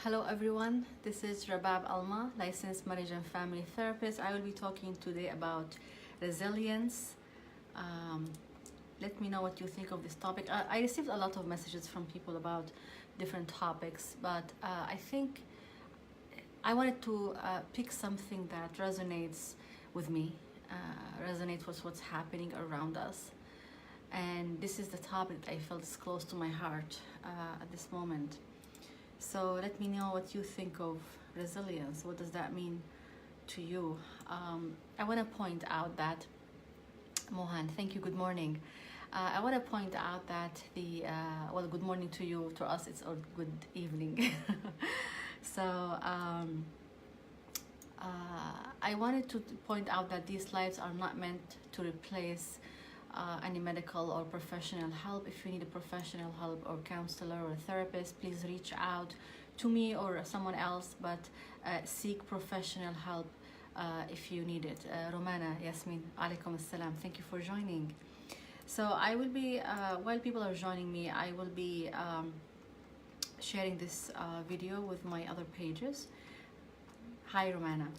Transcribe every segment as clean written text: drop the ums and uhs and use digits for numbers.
Hello everyone, this is Rabab Alma, licensed marriage and family therapist. I will be talking today about resilience. Um, Let me know what you think of this topic. I received a lot of messages from people about different topics, but I think I wanted to pick something that resonates with me, resonates with what's happening around us. And this is the topic that I felt is close to my heart at this moment. So let me know what you think of resilience. What does that mean to you? I want to point out that, Mohan, thank you, good morning. I want to point out that well, good morning to you, to us it's or good evening. So I wanted to point out that these lives are not meant to replace any medical or professional help. If you need a professional help or counselor or therapist, please reach out to me or someone else, but seek professional help if you need it. Romana, Yasmin, alaikum assalam. Thank you for joining. So I will be, while people are joining me, I will be sharing this video with my other pages. Hi, Romana.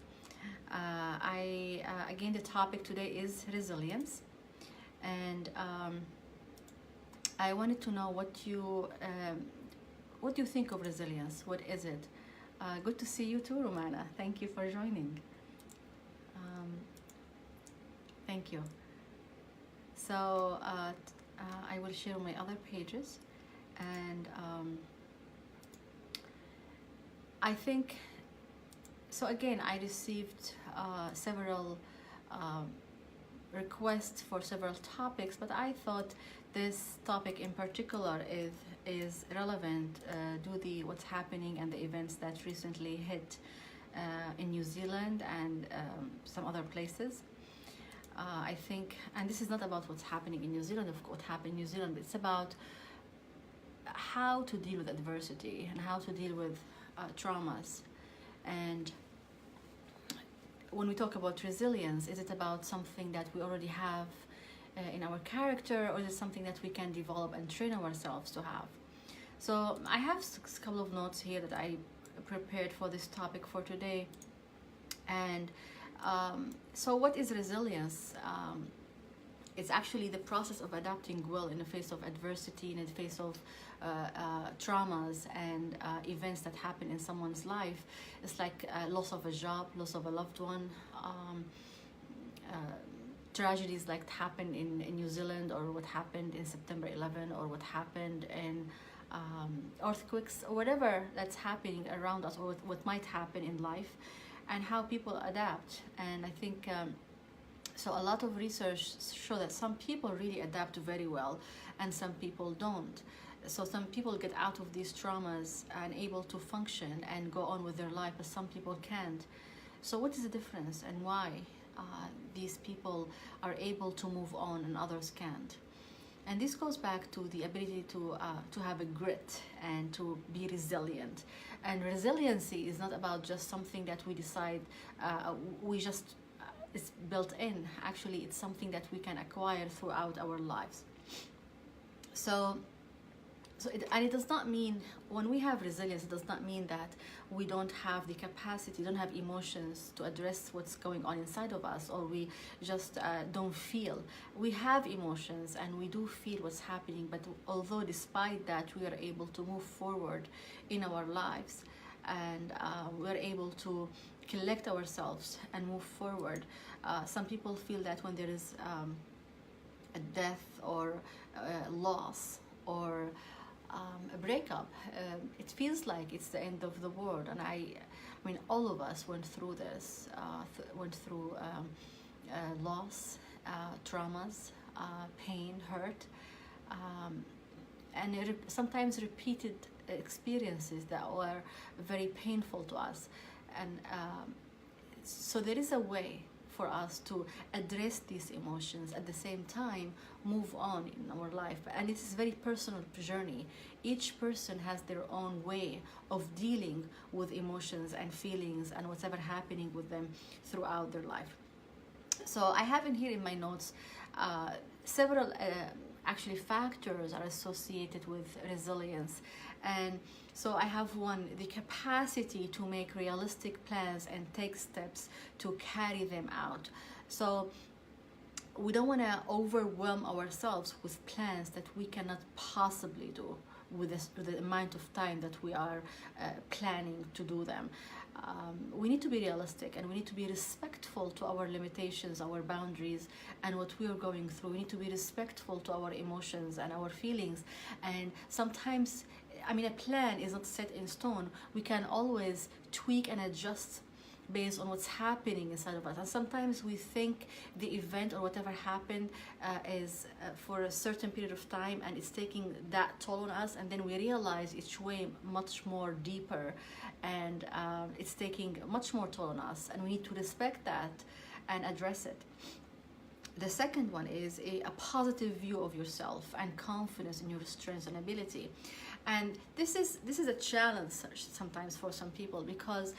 Again, the topic today is resilience. And I wanted to know what you think of resilience. What is it? Good to see you too, Romana. Thank you for joining. Thank you. So I will share my other pages, and I think so. Again, I received several requests for several topics, but I thought this topic in particular is relevant due to what's happening and the events that recently hit in New Zealand and some other places. I think, and this is not about what's happening in New Zealand, of what happened in New Zealand, it's about how to deal with adversity and how to deal with traumas. And when we talk about resilience, is it about something that we already have in our character, or is it something that we can develop and train ourselves to have? So I have a couple of notes here that I prepared for this topic for today. And so what is resilience? It's actually the process of adapting well in the face of adversity, in the face of traumas and events that happen in someone's life. It's like loss of a job, loss of a loved one, tragedies like happened in New Zealand, or what happened in September 11, or what happened in earthquakes, or whatever that's happening around us, or what might happen in life, and how people adapt. And I think so a lot of research show that some people really adapt very well and some people don't. So some people get out of these traumas and able to function and go on with their life, but some people can't. So what is the difference, and why these people are able to move on and others can't? And this goes back to the ability to have a grit and to be resilient. And resiliency is not about just something that we decide, it's built in. Actually, it's something that we can acquire throughout our lives. And it does not mean, when we have resilience, it does not mean that we don't have the capacity, don't have emotions to address what's going on inside of us, or we just don't feel. We have emotions and we do feel what's happening, but although despite that, we are able to move forward in our lives, and we're able to collect ourselves and move forward. Some people feel that when there is a death or a loss or a breakup, it feels like it's the end of the world. And I mean, all of us went through this, went through loss, traumas, pain, hurt, and sometimes repeated experiences that were very painful to us. And so there is a way for us to address these emotions, at the same time move on in our life. And it is a very personal journey. Each person has their own way of dealing with emotions and feelings and whatever happening with them throughout their life. So I have in here in my notes several actually factors are associated with resilience, And so I have one, the capacity to make realistic plans and take steps to carry them out. So we don't want to overwhelm ourselves with plans that we cannot possibly do with the amount of time that we are planning to do them. We need to be realistic, and we need to be respectful to our limitations, our boundaries, and what we are going through. We need to be respectful to our emotions and our feelings. And sometimes, I mean, a plan is not set in stone. We can always tweak and adjust based on what's happening inside of us. And sometimes we think the event or whatever happened is for a certain period of time, and it's taking that toll on us, and then we realize it's way much more deeper, and it's taking much more toll on us, and we need to respect that and address it. The second one is a positive view of yourself and confidence in your strengths and ability. And this is a challenge sometimes for some people, because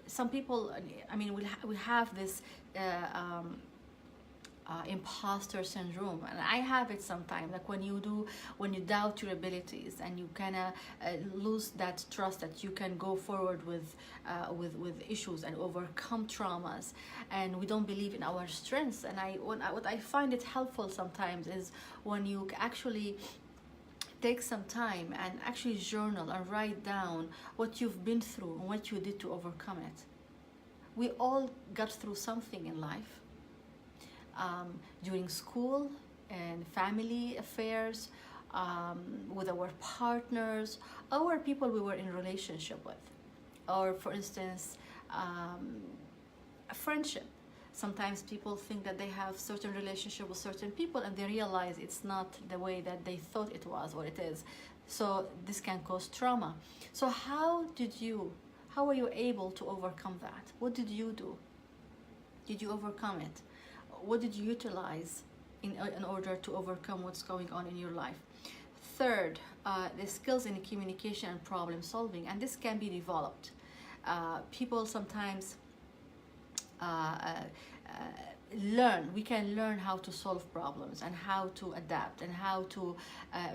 some people, I mean, we have this imposter syndrome, and I have it sometimes. Like when you doubt your abilities, and you kind of lose that trust that you can go forward with issues and overcome traumas, and we don't believe in our strengths. And what I find it helpful sometimes is when you actually take some time and actually journal and write down what you've been through and what you did to overcome it. We all got through something in life, during school and family affairs, with our partners, or people we were in relationship with, or for instance, a friendship. Sometimes people think that they have certain relationship with certain people, and they realize it's not the way that they thought it was or it is. So this can cause trauma. So how were you able to overcome that? What did you do? Did you overcome it? What did you utilize in order to overcome what's going on in your life? Third, the skills in communication and problem solving, and this can be developed. People sometimes we can learn how to solve problems and how to adapt and how to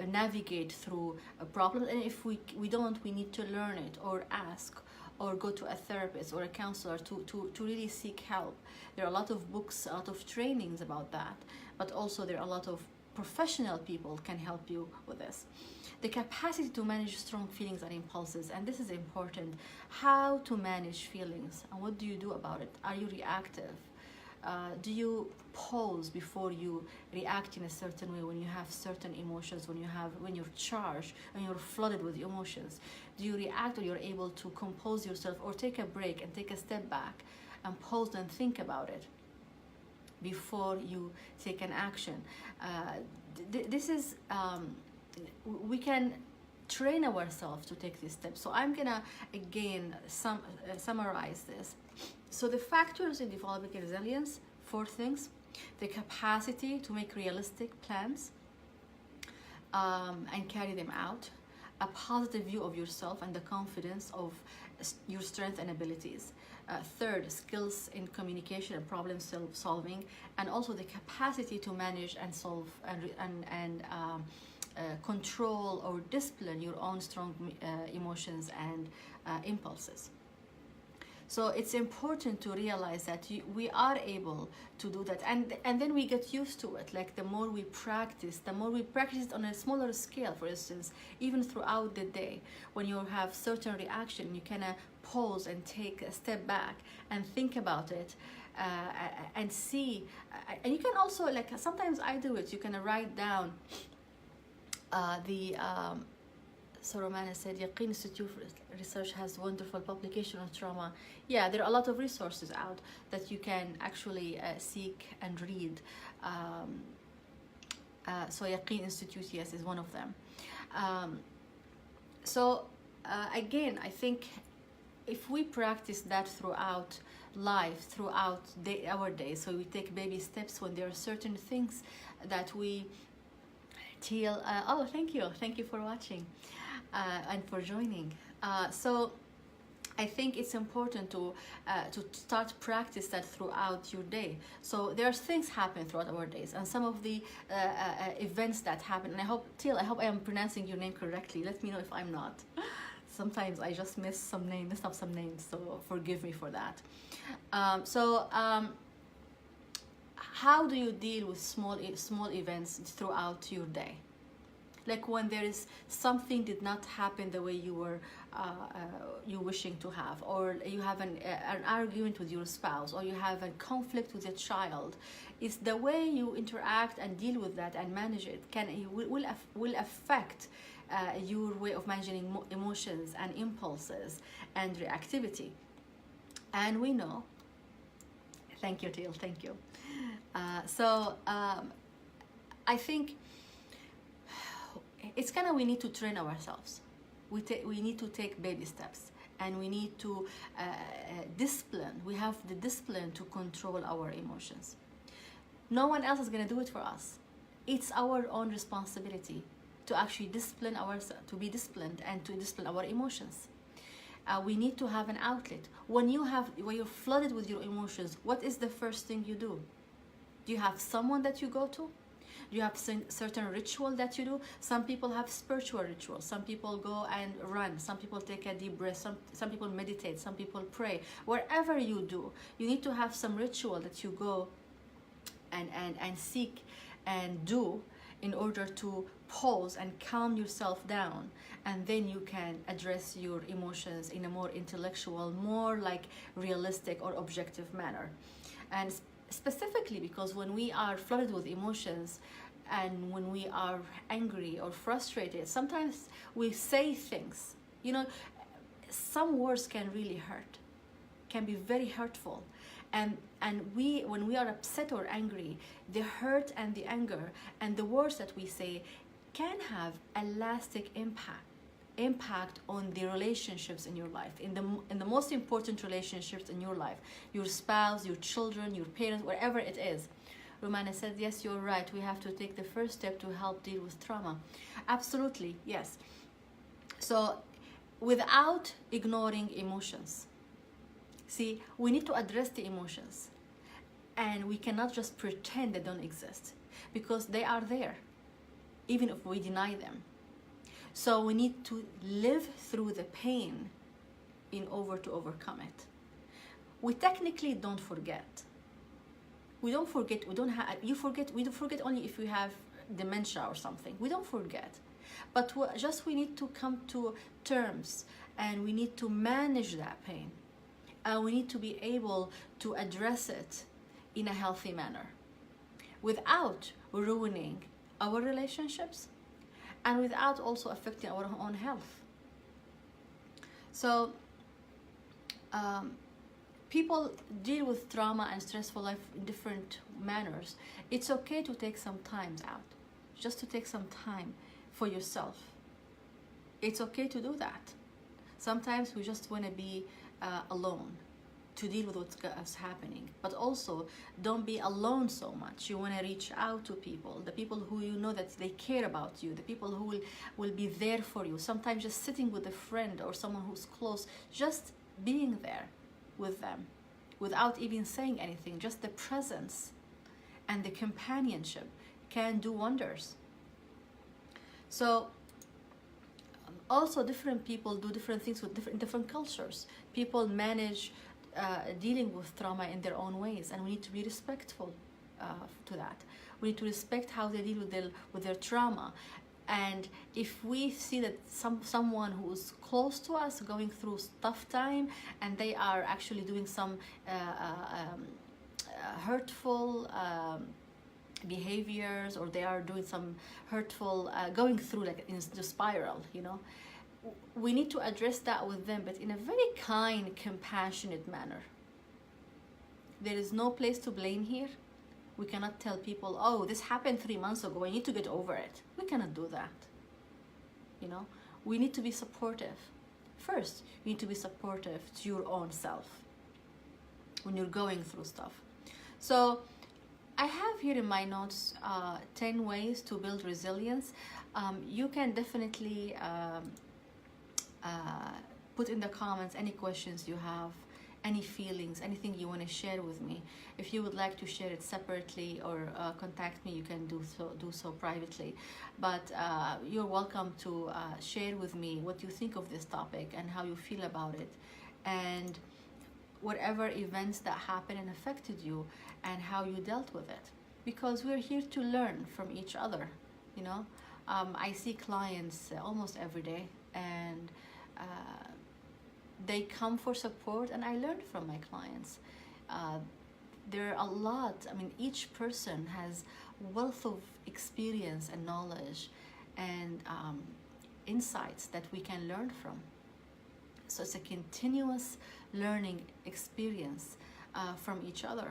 navigate through a problem. And if we don't, we need to learn it, or ask, or go to a therapist or a counselor to really seek help. There are a lot of books, a lot of trainings about that, but also there are a lot of professional people can help you with this. The capacity to manage strong feelings and impulses, and this is important. How to manage feelings, and what do you do about it? Are you reactive? Do you pause before you react in a certain way when you have certain emotions, when you're charged and you're flooded with emotions? Do you react, or you're able to compose yourself, or take a break and take a step back and pause and think about it before you take an action? This is we can train ourselves to take these steps. So I'm gonna again summarize this. So the factors in developing resilience: 4 things. The capacity to make realistic plans and carry them out. A positive view of yourself and the confidence of your strengths and abilities. Third, skills in communication and problem solving, and also the capacity to manage and solve and control or discipline your own strong emotions and impulses. So it's important to realize that we are able to do that, and then we get used to it. Like the more we practice it on a smaller scale. For instance, even throughout the day, when you have certain reaction, you can pause and take a step back and think about it, and see. And you can also, like sometimes I do it. You can write down So Romana said, Yaqeen Institute for Research has wonderful publication on trauma. Yeah, there are a lot of resources out that you can actually seek and read. So Yaqeen Institute, yes, is one of them. Again, I think if we practice that throughout life, throughout our days, so we take baby steps when there are certain things that we till thank you for watching and for joining. So I think it's important to start practice that throughout your day. So there's things happen throughout our days, and some of the events that happen. And I hope, Till, I hope I am pronouncing your name correctly. Let me know if I'm not. Sometimes I just mess up some names, so forgive me for that. How do you deal with small events throughout your day? Like when there is something did not happen the way you were you wishing to have, or you have an argument with your spouse, or you have a conflict with a child. It's the way you interact and deal with that and manage it will affect your way of managing emotions and impulses and reactivity. And we know, thank you, Teal, thank you. I think it's kind of, we need to train ourselves. We need to take baby steps, and we need to discipline. We have the discipline to control our emotions. No one else is going to do it for us. It's our own responsibility to actually discipline ourselves, to be disciplined, and to discipline our emotions. We need to have an outlet. When you're flooded with your emotions, what is the first thing you do? Do you have someone that you go to? Do you have certain ritual that you do? Some people have spiritual rituals. Some people go and run. Some people take a deep breath. Some people meditate. Some people pray. Wherever you do, you need to have some ritual that you go and seek and do in order to pause and calm yourself down, and then you can address your emotions in a more intellectual, more like realistic or objective manner. And specifically because when we are flooded with emotions and when we are angry or frustrated, sometimes we say things, some words can really hurt, can be very hurtful. And when we are upset or angry, the hurt and the anger and the words that we say can have a lasting impact on the relationships in your life, in the most important relationships in your life, your spouse, your children, your parents, wherever it is. Romana said, yes, you're right, we have to take the first step to help deal with trauma. Absolutely, yes. So without ignoring emotions, see, we need to address the emotions, and we cannot just pretend they don't exist, because they are there, even if we deny them. So we need to live through the pain in order to overcome it. We technically don't forget. We don't forget. We don't have. You forget. We don't forget only if we have dementia or something. We don't forget, but we need to come to terms, and we need to manage that pain. We need to be able to address it in a healthy manner, without ruining our relationships, and without also affecting our own health. So people deal with trauma and stressful life in different manners. It's okay to take some time out, just to take some time for yourself. It's okay to do that. Sometimes we just want to be alone to deal with what's happening, but also don't be alone so much. You want to reach out to people, the people who you know that they care about you, the people who will be there for you. Sometimes just sitting with a friend or someone who's close, just being there with them without even saying anything, just the presence and the companionship can do wonders. So also different people do different things with different cultures. People manage dealing with trauma in their own ways, and we need to be respectful to that. We need to respect how they deal with their trauma. And if we see that someone who's close to us going through tough time, and they are actually doing some hurtful behaviors, or they are doing some hurtful, going through like in the spiral, we need to address that with them, but in a very kind, compassionate manner. There is no place to blame here. We cannot tell people, oh, this happened 3 months ago, I need to get over it. We cannot do that. We need to be supportive. First, you need to be supportive to your own self when you're going through stuff. So I have here in my notes 10 ways to build resilience. You can definitely put in the comments any questions you have, any feelings, anything you want to share with me. If you would like to share it separately or contact me, you can do so privately. But you're welcome to share with me what you think of this topic and how you feel about it, and whatever events that happened and affected you and how you dealt with it. Because we're here to learn from each other, you know. I see clients almost every day, and they come for support, and I learn from my clients. There are a lot, I mean, each person has wealth of experience and knowledge and insights that we can learn from. So it's a continuous learning experience from each other.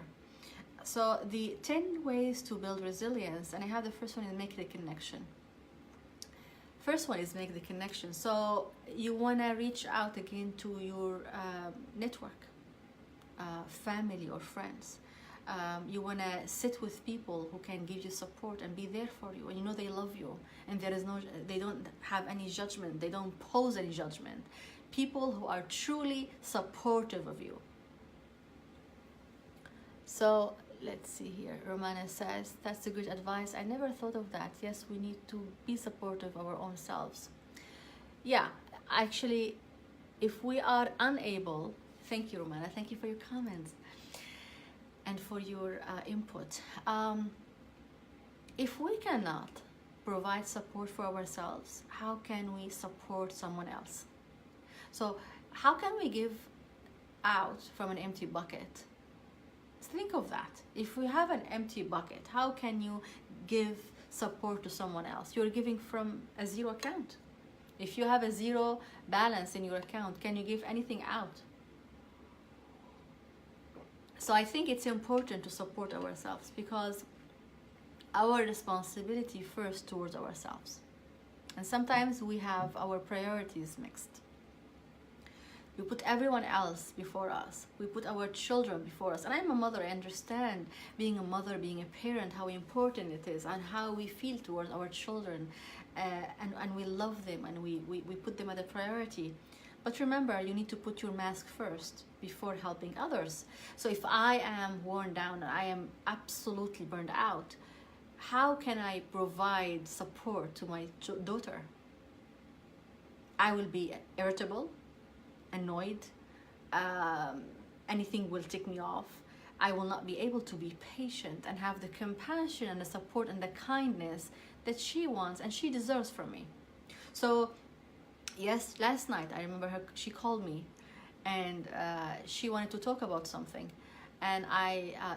So the 10 ways to build resilience, and I have the first one is make the connection. First one is make the connection. So you want to reach out again to your network, family or friends. You want to sit with people who can give you support and be there for you, and you know they love you, and they don't have any judgment, they don't pose any judgment. People who are truly supportive of you. So let's see here. Romana says, that's a good advice. I never thought of that. Yes, we need to be supportive of our own selves. Yeah, actually, if we are unable, thank you, Romana. Thank you for your comments and for your input. If we cannot provide support for ourselves, how can we support someone else? So how can we give out from an empty bucket? Think of that. If we have an empty bucket, how can you give support to someone else? You're giving from a zero account. If you have a zero balance in your account, can you give anything out? So I think it's important to support ourselves, because our responsibility first towards ourselves. And sometimes we have our priorities mixed. We put everyone else before us. We put our children before us. And I'm a mother. I understand being a mother, being a parent, how important it is, and how we feel towards our children. And we love them, and we put them as a priority. But remember, you need to put your mask first before helping others. So if I am worn down, I am absolutely burned out, how can I provide support to my daughter? I will be irritable, annoyed, anything will tick me off. I will not be able to be patient and have the compassion and the support and the kindness that she wants and she deserves from me. So yes, last night I remember she called me, and she wanted to talk about something, and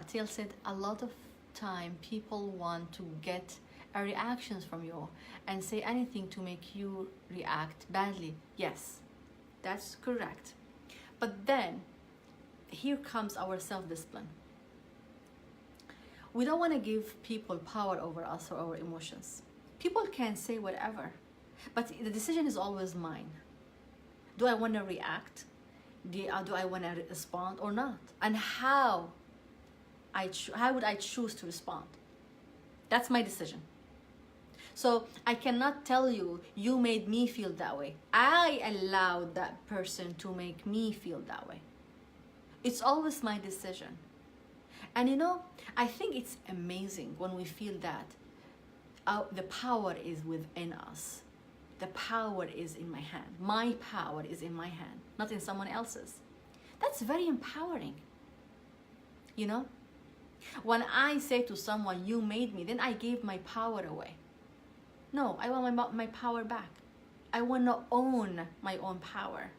Teal said, a lot of time people want to get reactions from you and say anything to make you react badly. Yes, that's correct. But then here comes our self-discipline. We don't want to give people power over us or our emotions. People can say whatever, but the decision is always mine. Do I want to react? Do I want to respond or not? And how would I choose to respond? That's my decision. So I cannot tell you, you made me feel that way. I allowed that person to make me feel that way. It's always my decision. And you know, I think it's amazing when we feel that the power is within us. The power is in my hand. My power is in my hand, not in someone else's. That's very empowering. You know? When I say to someone, you made me, then I gave my power away. No, I want my power back. I want to own my own power.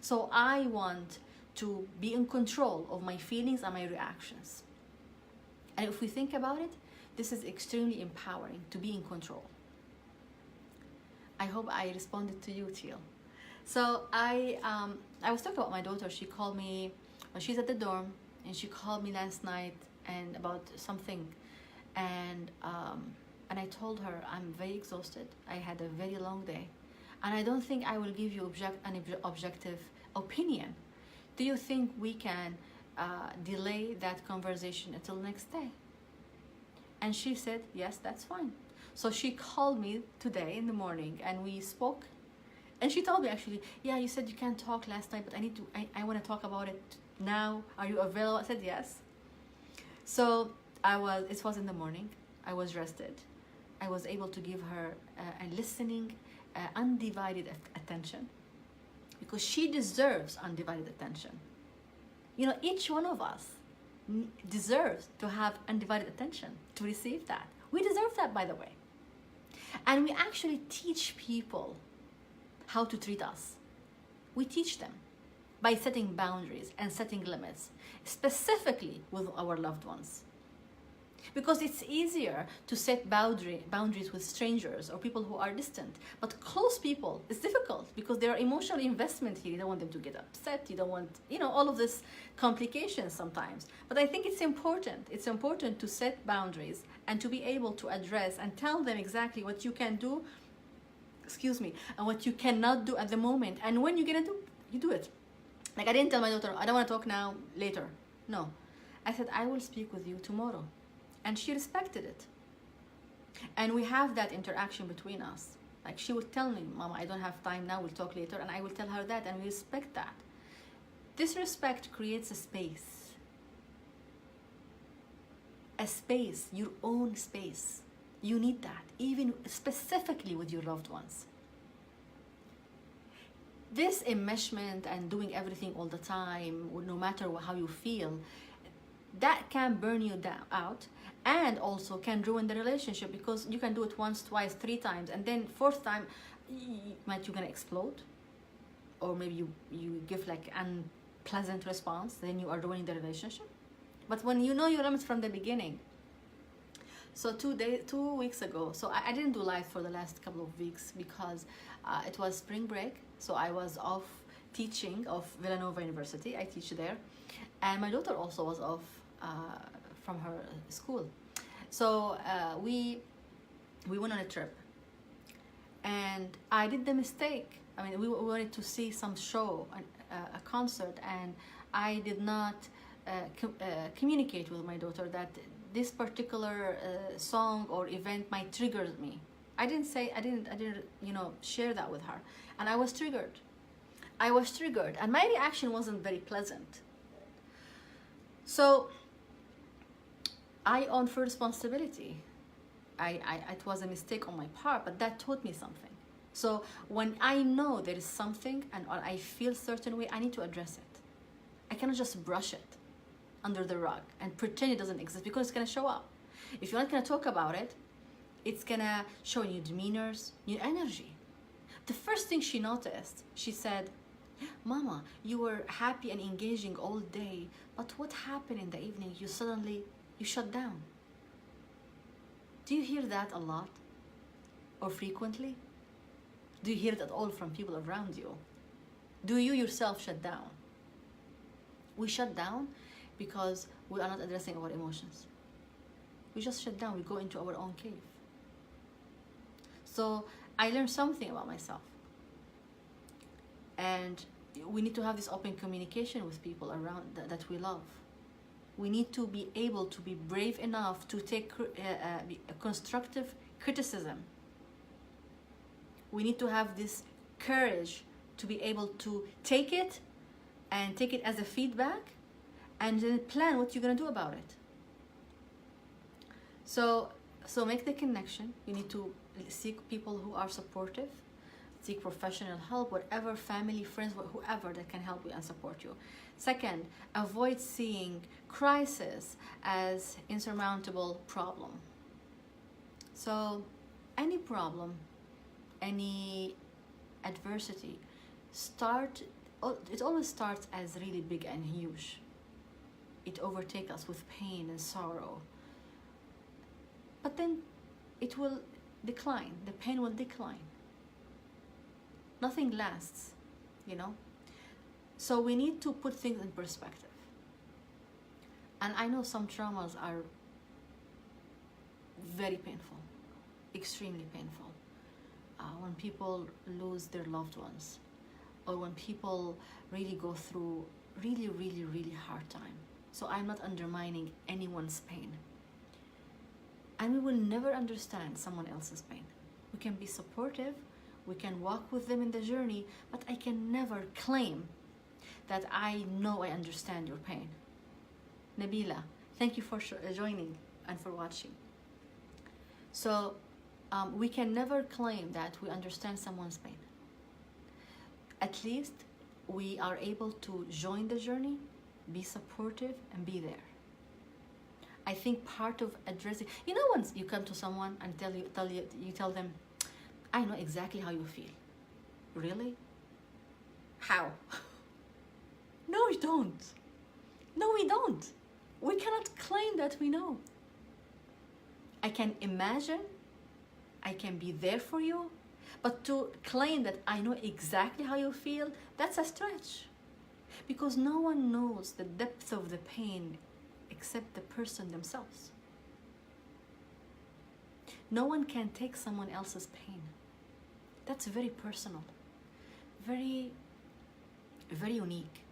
So I want to be in control of my feelings and my reactions. And if we think about it, this is extremely empowering, to be in control. I hope I responded to you, Teal. So I was talking about my daughter. She called me, she's at the dorm, and she called me last night and about something, and I told her I'm very exhausted. I had a very long day, and I don't think I will give you an objective opinion. Do you think we can delay that conversation until next day? And she said, yes, that's fine. So she called me today in the morning, and we spoke, And she told me actually, yeah, you said you can't talk last night, but I want to talk about it now. Are you available? I said yes. So it was in the morning. I was rested. I was able to give her a listening, undivided attention, because she deserves undivided attention. You know, each one of us deserves to have undivided attention, to receive that. We deserve that, by the way. And we actually teach people how to treat us. We teach them by setting boundaries and setting limits, specifically with our loved ones. Because it's easier to set boundaries with strangers or people who are distant. But close people, it's difficult because there are emotional investment here. You don't want them to get upset. You don't want, all of this complications sometimes. But I think it's important. It's important to set boundaries and to be able to address and tell them exactly what you can do, and what you cannot do at the moment. And when you're going to do, you do it. Like I didn't tell my daughter, I don't want to talk now, later. No. I said, I will speak with you tomorrow. And she respected it. And we have that interaction between us. Like she would tell me, Mama, I don't have time now, we'll talk later. And I will tell her that, and we respect that. This respect creates a space. A space, your own space. You need that, even specifically with your loved ones. This enmeshment and doing everything all the time, no matter how you feel, that can burn you out, and also can ruin the relationship, because you can do it once, twice, 3 times, and then 4th time, you're gonna explode, or maybe you give like unpleasant response, then you are ruining the relationship. But when you know your limits from the beginning. So 2 weeks ago, so I didn't do live for the last couple of weeks because it was spring break, so I was off teaching of Villanova University. I teach there, and my daughter also was off from her school. So we went on a trip, and I did the mistake. I mean, we wanted to see some show, a concert, and I did not communicate with my daughter that this particular song or event might trigger me. I didn't share that with her, and I was triggered. And my reaction wasn't very pleasant. So I own full responsibility. It was a mistake on my part, but that taught me something. So when I know there is something or I feel certain way, I need to address it. I cannot just brush it under the rug and pretend it doesn't exist, because it's gonna show up. If you're not gonna talk about it, it's gonna show in your demeanors, your energy. The first thing she noticed, she said, Mama, you were happy and engaging all day, but what happened in the evening? You shut down. Do you hear that a lot or frequently? Do you hear it at all from people around you? Do you yourself shut down? We shut down because we are not addressing our emotions. We just shut down. We go into our own cave. So I learned something about myself. And we need to have this open communication with people around that we love. We need to be able to be brave enough to take constructive criticism. We need to have this courage to be able to take it as a feedback, and then plan what you're going to do about it. So make the connection. You need to seek people who are supportive, seek professional help, whatever, family, friends, whoever that can help you and support you. Second, avoid seeing crisis as insurmountable problem. So any problem, any adversity, it always starts as really big and huge. It overtakes us with pain and sorrow. But then it will decline. The pain will decline. Nothing lasts, So we need to put things in perspective. And I know some traumas are very painful, extremely painful. When people lose their loved ones, or when people really go through really, really, really hard time. So I'm not undermining anyone's pain. And we will never understand someone else's pain. We can be supportive, We can walk with them in the journey, but I can never claim that I know I understand your pain. Nabila, thank you for joining and for watching. So we can never claim that we understand someone's pain. At least we are able to join the journey, be supportive, and be there. I think part of addressing, once you come to someone and you tell them, I know exactly how you feel. Really? How? No, we don't. No, we don't. We cannot claim that we know. I can imagine, I can be there for you, but to claim that I know exactly how you feel, that's a stretch. Because no one knows the depth of the pain except the person themselves. No one can take someone else's pain. That's very personal, very, very unique,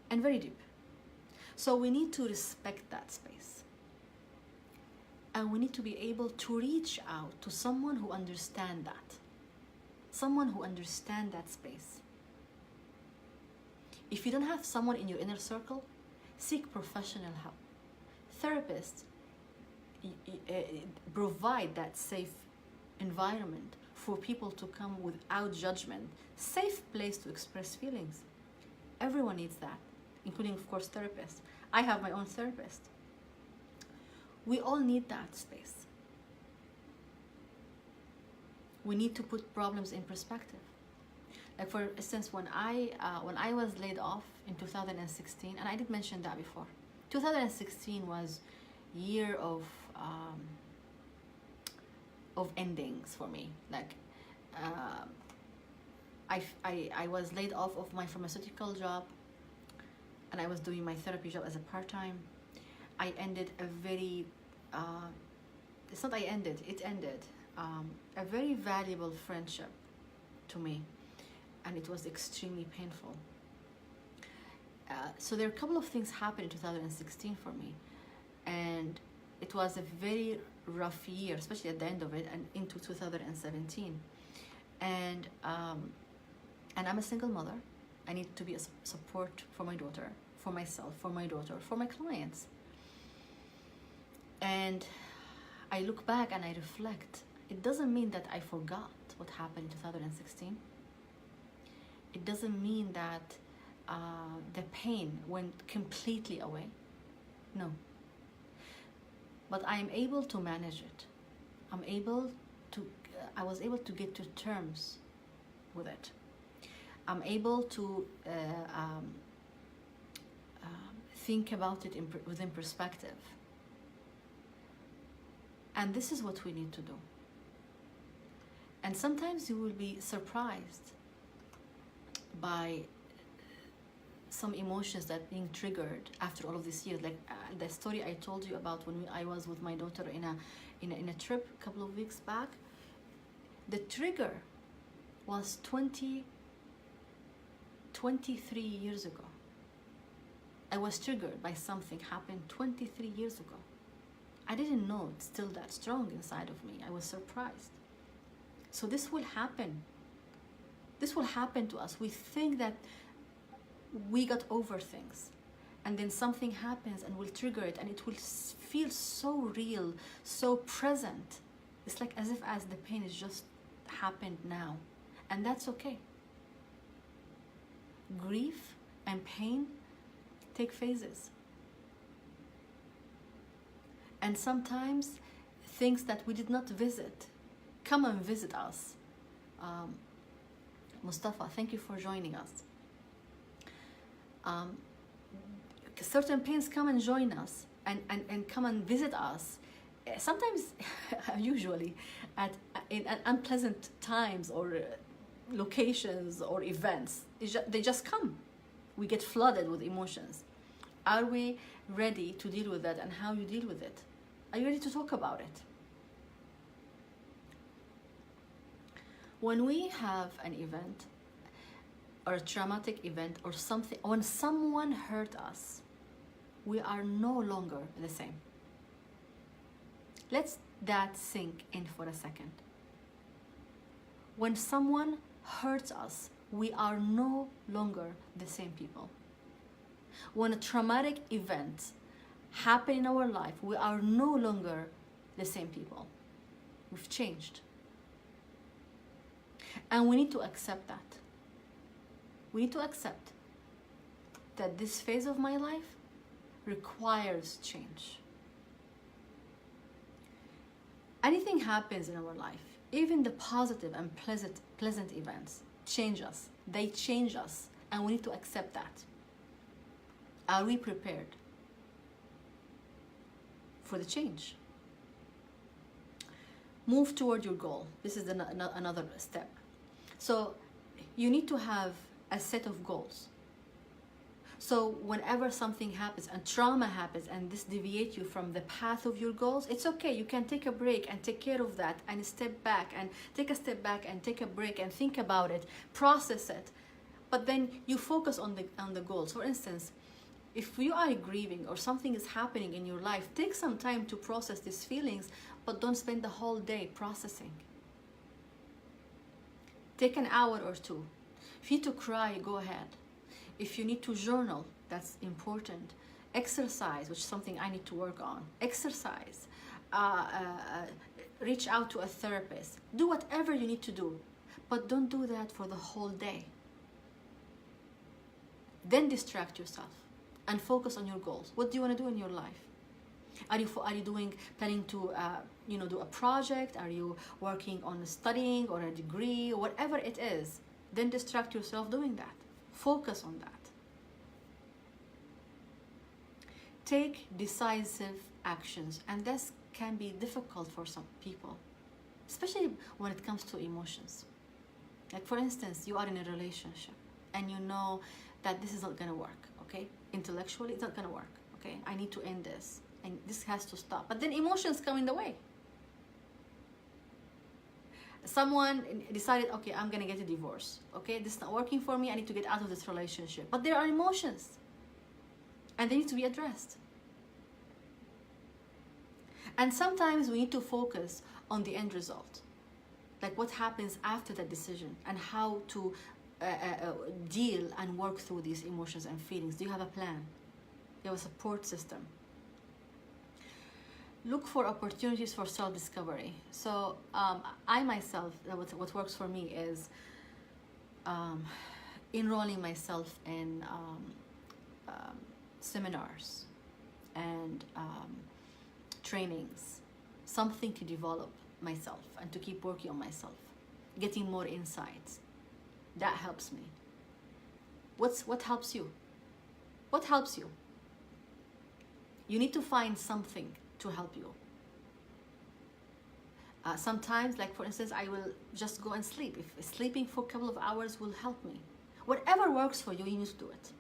and very deep. So we need to respect that space. And we need to be able to reach out to someone who understands that. Someone who understands that space. If you don't have someone in your inner circle, seek professional help. Therapists provide that safe environment for people to come without judgment, safe place to express feelings. Everyone needs that, including, of course, therapists. I have my own therapist. We all need that space. We need to put problems in perspective. Like, for instance, when I was laid off in 2016, and I did mention that before, 2016 was year of endings for me. Like, I was laid off of my pharmaceutical job, and I was doing my therapy job as a part-time. I ended a very, it's not I ended, it ended a very valuable friendship to me, and it was extremely painful. So there are a couple of things happened in 2016 for me, and it was a very rough year, especially at the end of it and into 2017. And I'm a single mother. I need to be a support for my daughter, for myself, for my daughter, for my clients. And I look back and I reflect. It doesn't mean that I forgot what happened in 2016. It doesn't mean that the pain went completely away. No. But I am able to manage it. I was able to get to terms with it. I'm able to think about it within perspective. And this is what we need to do. And sometimes you will be surprised by some emotions that being triggered after all of these years. Like the story I told you about when I was with my daughter in a trip a couple of weeks back. The trigger was 23 years ago. I was triggered by something happened 23 years ago. I didn't know it's still that strong inside of me. I was surprised. So this will happen. This will happen to us. We think that we got over things, and then something happens and will trigger it, and it will feel so real, so present. It's like as if the pain is just happened now, and that's okay. Grief and pain take phases. And sometimes things that we did not visit come and visit us. Mustafa, thank you for joining us. Certain pains come and join us and come and visit us. Sometimes, usually, in unpleasant times or locations or events. They just come. We get flooded with emotions. Are we ready to deal with that, and how you deal with it? Are you ready to talk about it? When we have an event or a traumatic event or something, when someone hurt us, we are no longer the same. Let that sink in for a second. When someone hurts us, we are no longer the same people. When a traumatic event happens in our life, we are no longer the same people. We've changed. And we need to accept that. We need to accept that this phase of my life requires change. Anything happens in our life, even the positive and pleasant events, change us. They change us, and we need to accept that. Are we prepared for the change? Move toward your goal. This is another step. So you need to have a set of goals. So whenever something happens and trauma happens and this deviates you from the path of your goals, it's okay. You can take a break and take care of that and step back and take a step back and take a break and think about it, process it. But then you focus on the goals. For instance, if you are grieving or something is happening in your life, take some time to process these feelings, but don't spend the whole day processing. Take an hour or two. If you need to cry, go ahead. If you need to journal, that's important. Exercise, which is something I need to work on. Exercise. Reach out to a therapist. Do whatever you need to do, but don't do that for the whole day. Then distract yourself and focus on your goals. What do you want to do in your life? Are you planning to do a project? Are you working on studying or a degree or whatever it is? Then distract yourself doing that. Focus on that. Take decisive actions, and this can be difficult for some people, especially when it comes to emotions. Like for instance, you are in a relationship and you know that this is not going to work, okay? Intellectually, it's not going to work, okay? I need to end this and this has to stop. But then emotions come in the way. Someone decided, okay, I'm gonna get a divorce. Okay, this is not working for me. I need to get out of this relationship. But there are emotions, and they need to be addressed. And sometimes we need to focus on the end result, like what happens after that decision and how to deal and work through these emotions and feelings. Do you have a plan? Do you have a support system? Look for opportunities for self-discovery. So I myself, what works for me is enrolling myself in seminars and trainings, something to develop myself and to keep working on myself, getting more insights. That helps me. What helps you? What helps you? You need to find something to help you. Sometimes, like for instance, I will just go and sleep. If sleeping for a couple of hours will help me. Whatever works for you, you need to do it.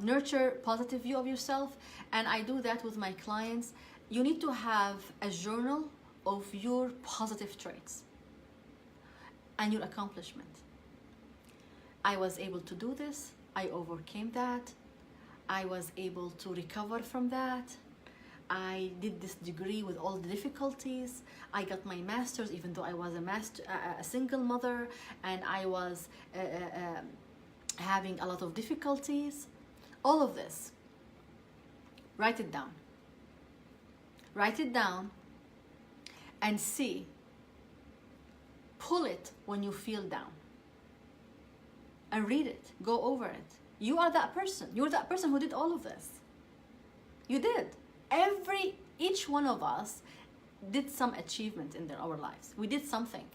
Nurture positive view of yourself, and I do that with my clients. You need to have a journal of your positive traits and your accomplishment. I was able to do this. I overcame that. I was able to recover from that. I did this degree with all the difficulties. I got my master's even though I was a single mother and I was having a lot of difficulties. All of this. Write it down. Write it down and see. Pull it when you feel down. And read it. Go over it. You are that person. You're that person who did all of this. You did. Each one of us did some achievement in our lives. We did something.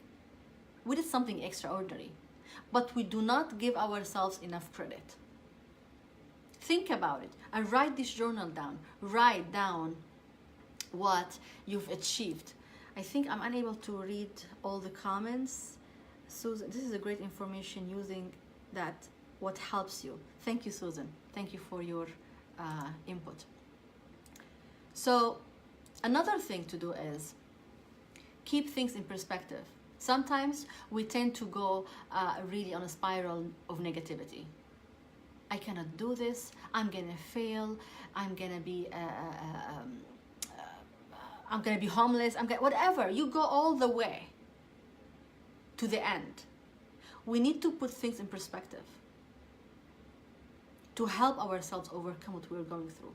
We did something extraordinary. But we do not give ourselves enough credit. Think about it and write this journal down. Write down what you've achieved. I think I'm unable to read all the comments. Susan, this is a great information using that. What helps you. Thank you, Susan. Thank you for your input. So another thing to do is keep things in perspective. Sometimes we tend to go really on a spiral of negativity. I cannot do this. I'm gonna fail. I'm gonna be homeless. Whatever. You go all the way. to the end. We need to put things in perspective to help ourselves overcome what we're going through.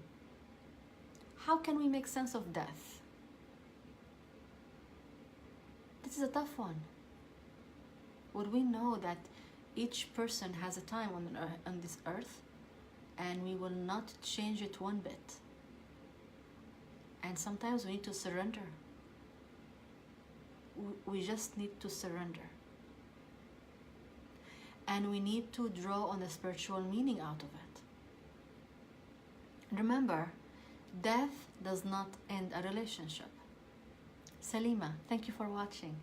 How can we make sense of death? This is a tough one. Would we know that each person has a time on this earth, and we will not change it one bit? And sometimes we need to surrender. We just need to surrender. And we need to draw on the spiritual meaning out of it. Remember, death does not end a relationship. Salima, thank you for watching.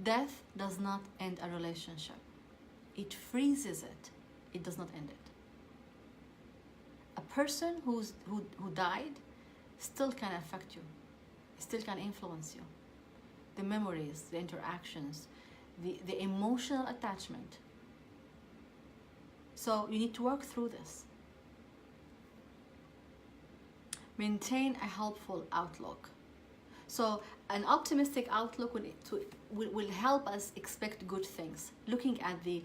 Death does not end a relationship. It freezes it. It does not end it. A person who died still can affect you. Still can influence you. The memories, the interactions, the emotional attachment. So you need to work through this. Maintain a helpful outlook. So an optimistic outlook will help us expect good things, looking at the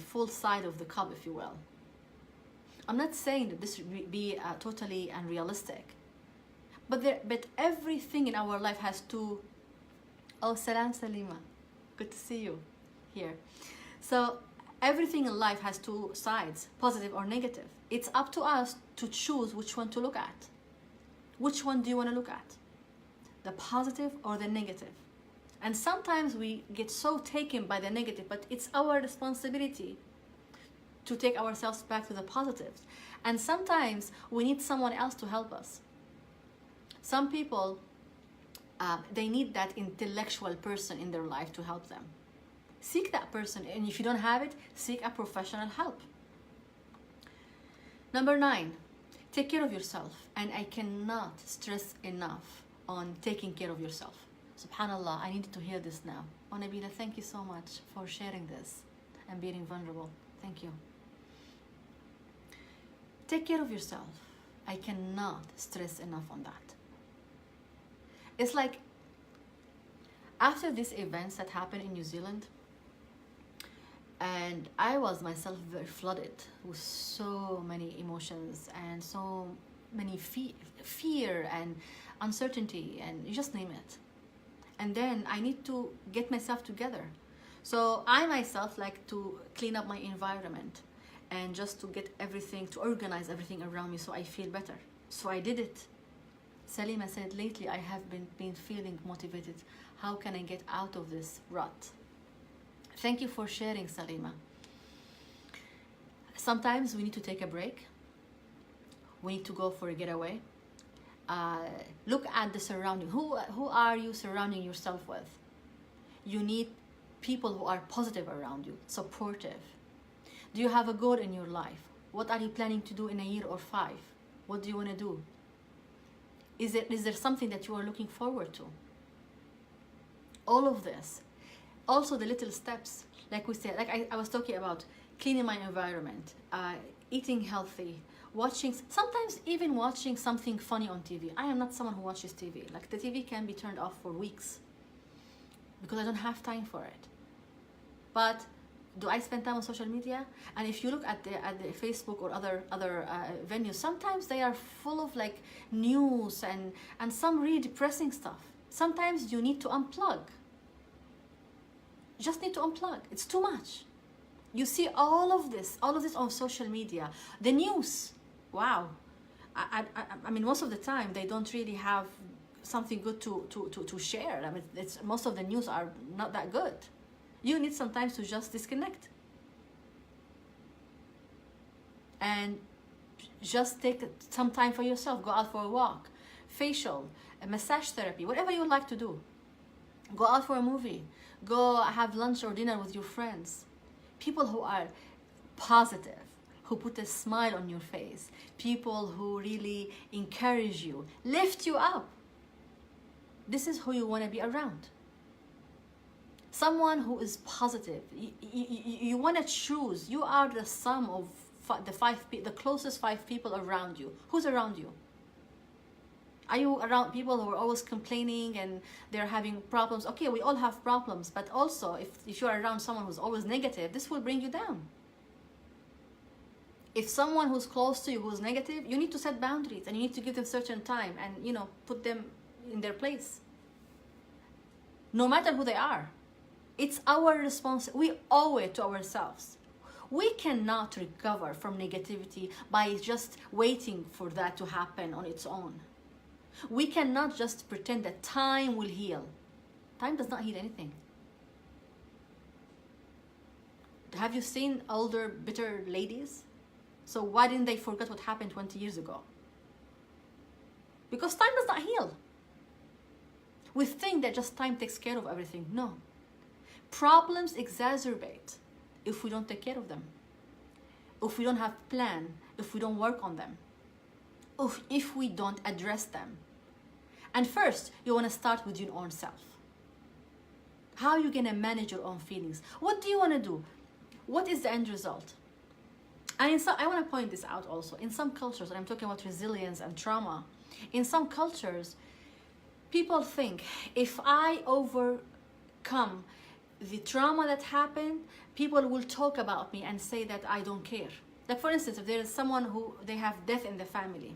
full side of the cup, if you will. I'm not saying that this should be totally unrealistic, but everything in our life has to. Oh, salam Salima, good to see you here. So everything in life has two sides, positive or negative. It's up to us to choose which one to look at. Which one do you want to look at? The positive or the negative? And sometimes we get so taken by the negative, but it's our responsibility to take ourselves back to the positives. And sometimes we need someone else to help us. Some people, they need that intellectual person in their life to help them. Seek that person, and if you don't have it, seek a professional help. Number 9, take care of yourself. And I cannot stress enough on taking care of yourself. SubhanAllah, I needed to hear this now. Oh, Nabila, thank you so much for sharing this and being vulnerable. Thank you. Take care of yourself. I cannot stress enough on that. It's like, after these events that happened in New Zealand, and I was myself very flooded with so many emotions and so many fear and uncertainty, and you just name it. And then I need to get myself together. So I myself like to clean up my environment and just to get everything, to organize everything around me so I feel better. So I did it. Salima said, lately I have been feeling motivated. How can I get out of this rut? Thank you for sharing, Salima. Sometimes we need to take a break. We need to go for a getaway. Look at the surrounding. Who are you surrounding yourself with? You need people who are positive around you, supportive. Do you have a goal in your life? What are you planning to do in a year or 5? What do you want to do? Is there something that you are looking forward to? All of this. Also the little steps, like we said, like I was talking about, cleaning my environment, eating healthy, sometimes even watching something funny on TV. I am not someone who watches TV. Like the TV can be turned off for weeks because I don't have time for it. But do I spend time on social media? And if you look at the Facebook or other venues, sometimes they are full of like news and some really depressing stuff. Sometimes you need to unplug. You just need to unplug. It's too much. You see all of this on social media. The news, wow. I mean, most of the time they don't really have something good to share. I mean, most of the news are not that good. You need sometimes to just disconnect and just take some time for yourself. Go out for a walk, facial, a massage therapy, whatever you like to do. Go out for a movie. Go have lunch or dinner with your friends. People who are positive, who put a smile on your face. People who really encourage you, lift you up. This is who you want to be around. Someone who is positive. You want to choose. You are the sum of the closest 5 people around you. Who's around you? Are you around people who are always complaining and they're having problems? Okay, we all have problems, but also if you're around someone who's always negative, this will bring you down. If someone who's close to you who's negative, you need to set boundaries and you need to give them certain time and, you know, put them in their place. No matter who they are. It's our responsibility. We owe it to ourselves. We cannot recover from negativity by just waiting for that to happen on its own. We cannot just pretend that time will heal. Time does not heal anything. Have you seen older, bitter ladies? So why didn't they forget what happened 20 years ago? Because time does not heal. We think that just time takes care of everything. No. Problems exacerbate if we don't take care of them, if we don't have a plan, if we don't work on them, if we don't address them. And first, you want to start with your own self. How are you going to manage your own feelings? What do you want to do? What is the end result? And I want to point this out also. In some cultures, and I'm talking about resilience and trauma, in some cultures, people think if I overcome the trauma that happened, people will talk about me and say that I don't care. Like for instance, if there is someone who they have death in the family,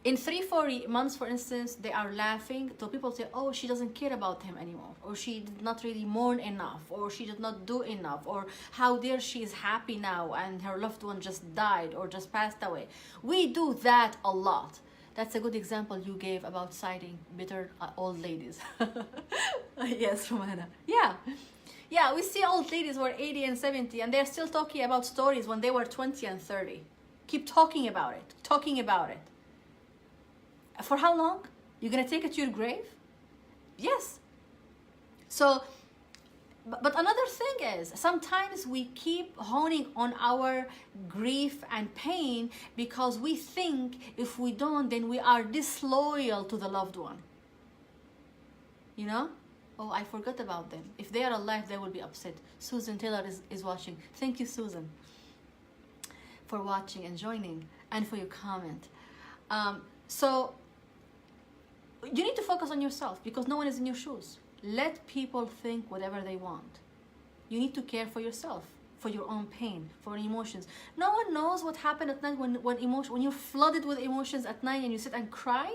in 3-4 months, for instance, they are laughing. So people say, oh, she doesn't care about him anymore, or she did not really mourn enough, or she did not do enough, or how dare she is happy now and her loved one just died or just passed away. We do that a lot. That's a good example you gave about citing bitter old ladies. Yes, Romana. Yeah, we see old ladies who are 80 and 70 and they're still talking about stories when they were 20 and 30. Keep talking about it. For how long? You're gonna take it to your grave? Yes. So, but another thing is, sometimes we keep honing on our grief and pain because we think if we don't, then we are disloyal to the loved one. You know? Oh, I forgot about them. If they are alive, they will be upset. Susan Taylor is watching. Thank you, Susan, for watching and joining and for your comment. So, you need to focus on yourself because no one is in your shoes. Let people think whatever they want. You need to care for yourself, for your own pain, for your emotions. No one knows what happened at night when you're flooded with emotions at night and you sit and cry.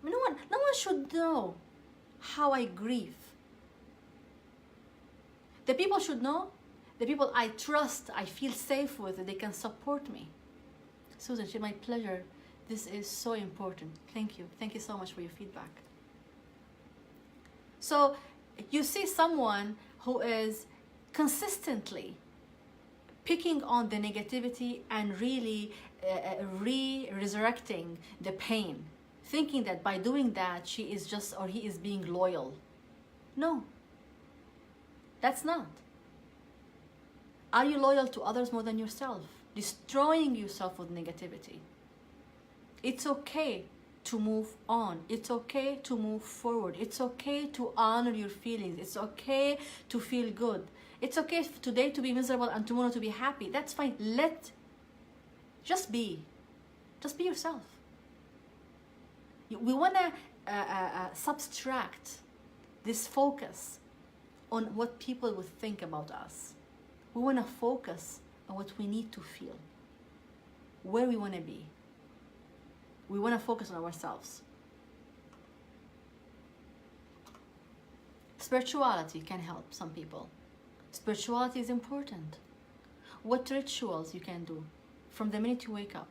I mean, no one should know how I grieve. The people should know, the people I trust, I feel safe with, that they can support me. Susan, it's my pleasure. This is so important. Thank you. Thank you so much for your feedback. So you see someone who is consistently picking on the negativity and really resurrecting the pain, thinking that by doing that she is just, or he is being loyal. No, that's not. Are you loyal to others more than yourself? Destroying yourself with negativity. It's okay to move on. It's okay to move forward. It's okay to honor your feelings. It's okay to feel good. It's okay today to be miserable and tomorrow to be happy. That's fine. Just be yourself. We want to subtract this focus on what people would think about us. We want to focus on what we need to feel, where we want to be. We want to focus on ourselves. Spirituality can help some people. Spirituality is important. What rituals you can do from the minute you wake up?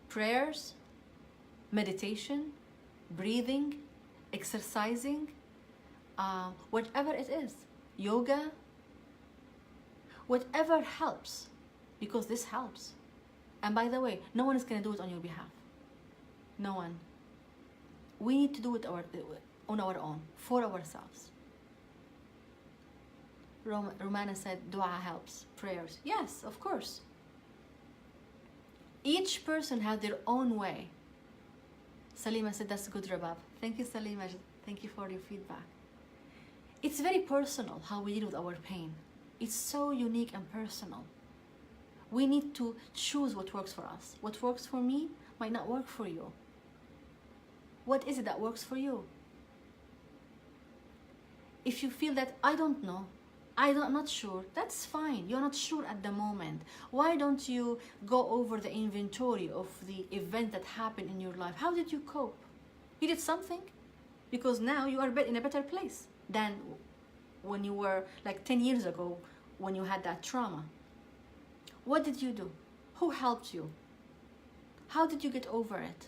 Prayers, meditation, breathing, exercising, whatever it is, yoga, whatever helps, because this helps. And by the way, no one is going to do it on your behalf. No one. We need to do it on our own, for ourselves. Romana said, dua helps, prayers. Yes, of course. Each person has their own way. Salima said, that's good, Rabab. Thank you, Salima. Thank you for your feedback. It's very personal how we deal with our pain. It's so unique and personal. We need to choose what works for us. What works for me might not work for you. What is it that works for you? If you feel that, I don't know, I'm not sure, that's fine. You're not sure at the moment. Why don't you go over the inventory of the event that happened in your life? How did you cope? You did something, because now you are in a better place than when you were like 10 years ago when you had that trauma. What did you do? Who helped you? How did you get over it?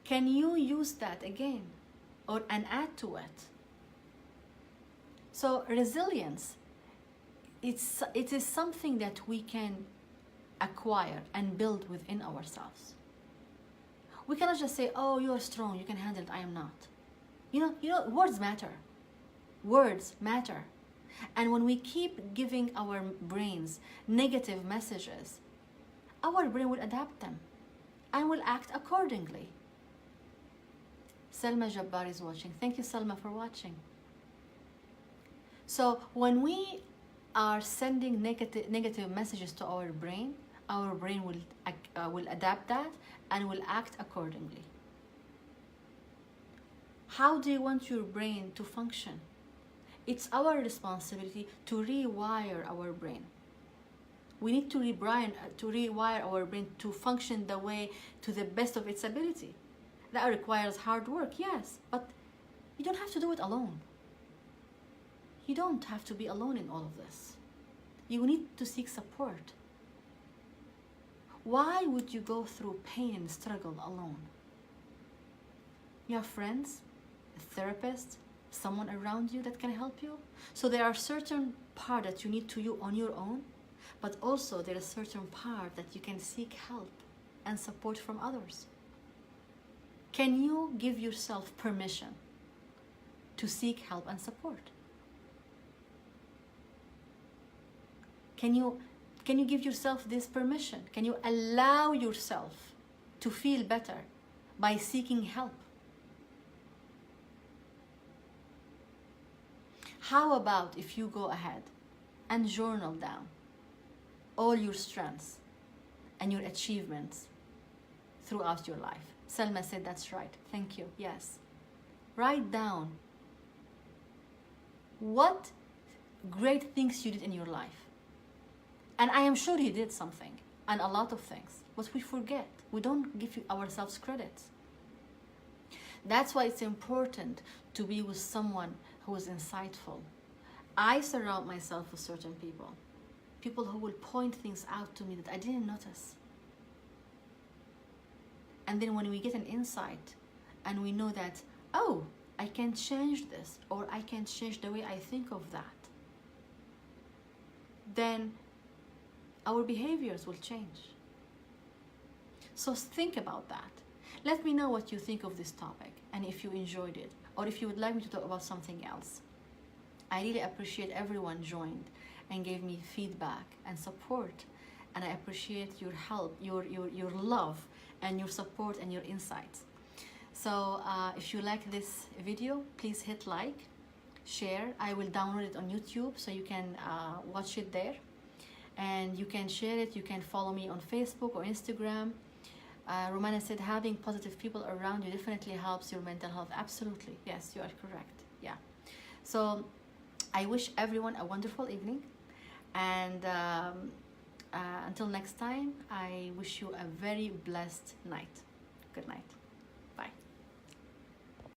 Can you use that again and add to it? So resilience, it is something that we can acquire and build within ourselves. We cannot just say, oh, you are strong, you can handle it, I am not. You know, words matter. Words matter. And when we keep giving our brains negative messages, our brain will adapt them and will act accordingly. Selma Jabbar is watching. Thank you, Selma, for watching. So when we are sending negative messages to our brain will adapt that and will act accordingly. How do you want your brain to function? It's our responsibility to rewire our brain. We need to rewire our brain to function to the best of its ability. That requires hard work, yes, but you don't have to do it alone. You don't have to be alone in all of this. You need to seek support. Why would you go through pain and struggle alone? You have friends, a therapist, someone around you that can help you. So there are certain parts that you need to do on your own, but also there is a certain part that you can seek help and support from others. Can you give yourself permission to seek help and support? Can you give yourself this permission? Can you allow yourself to feel better by seeking help? How about if you go ahead and journal down all your strengths and your achievements throughout your life? Selma said that's right. Thank you. Yes. Write down what great things you did in your life. And I am sure you did something, and a lot of things, but we forget. We don't give ourselves credit. That's why it's important to be with someone who is insightful. I surround myself with certain people who will point things out to me that I didn't notice. And then when we get an insight and we know that, oh, I can change this, or I can change the way I think of that, then our behaviors will change. So think about that. Let me know what you think of this topic and if you enjoyed it, or if you would like me to talk about something else. I really appreciate everyone joined and gave me feedback and support, and I appreciate your help, your love and your support and your insights. So if you like this video, please hit like, share. I will download it on YouTube so you can watch it there, and you can share it. You can follow me on Facebook or Instagram. Romana said having positive people around you definitely helps your mental health. Absolutely, yes, you are correct. Yeah. So I wish everyone a wonderful evening, and until next time, I wish you a very blessed night. Good night.